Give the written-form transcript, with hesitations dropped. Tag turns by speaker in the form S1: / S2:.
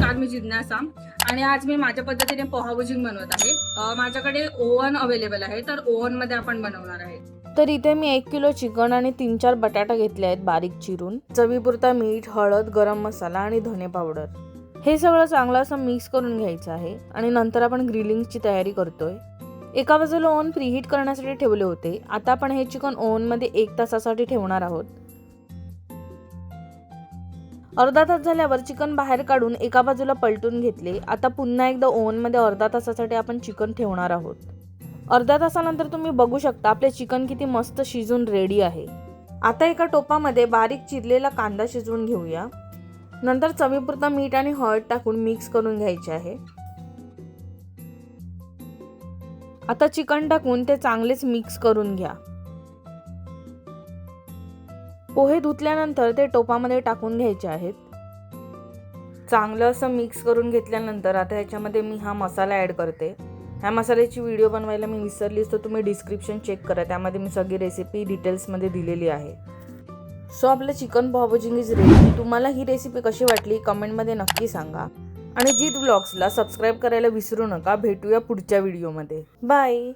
S1: नमस्कार, मी जिज्ञासा आणि आज मी माझ्या पद्धतीने पोहा भजी बनवत आहे. माझ्याकडे ओव्हन अवेलेबल आहे, तर ओव्हन मध्ये आपण बनवणार आहे.
S2: तर इथे मी 1 किलो चिकन आणि 3-4 बटाटा घेतले आहेत बारीक चिरून. चवीपुरता मीठ, हळद, गरम मसाला आणि धने पावडर. हे सगळं चांगलं असं मिक्स करून घ्यायचं आहे आणि नंतर आपण ग्रिलिंगची तयारी करतोय. एका बाजूला ओव्हन प्रीहीट करण्यासाठी ठेवले होते. आता आपण हे चिकन ओव्हनमध्ये 1 तासासाठी ठेवणार आहोत. अर्धा तास झाल्यावर चिकन बाहेर काढून एका बाजूला पलटून घेतले. आता पुन्हा एकदा ओव्हनमध्ये अर्धा तासासाठी आपण चिकन ठेवणार आहोत. अर्ध्या तासानंतर तुम्ही बघू शकता आपले चिकन किती मस्त शिजून रेडी आहे. आता एका टोपामध्ये बारीक चिरलेला कांदा शिजवून घेऊया. नंतर चवीपुरता मीठ आणि हळद टाकून मिक्स करून घ्यायचे आहे. आता चिकन टाकून ते चांगलेच मिक्स करून घ्या. पोहे धुतल्यानंतर ते टोपामध्ये टाकून घ्यायचे आहेत. चांगलं असं मिक्स करून घेतल्यानंतर आता ह्याच्यामध्ये मी हा मसाला ॲड करते. ह्या मसाल्याची व्हिडिओ बनवायला मी विसरलीच, तर तुम्ही डिस्क्रिप्शन चेक करा, त्यामध्ये मी सगळी रेसिपी डिटेल्समध्ये दिलेली आहे. सो आपलं chicken poha bhaji is ready. तुम्हाला ही रेसिपी कशी वाटली कमेंटमध्ये नक्की सांगा आणि जीत व्लॉग्सला सबस्क्राईब करायला विसरू नका. भेटूया पुढच्या व्हिडिओमध्ये. बाय.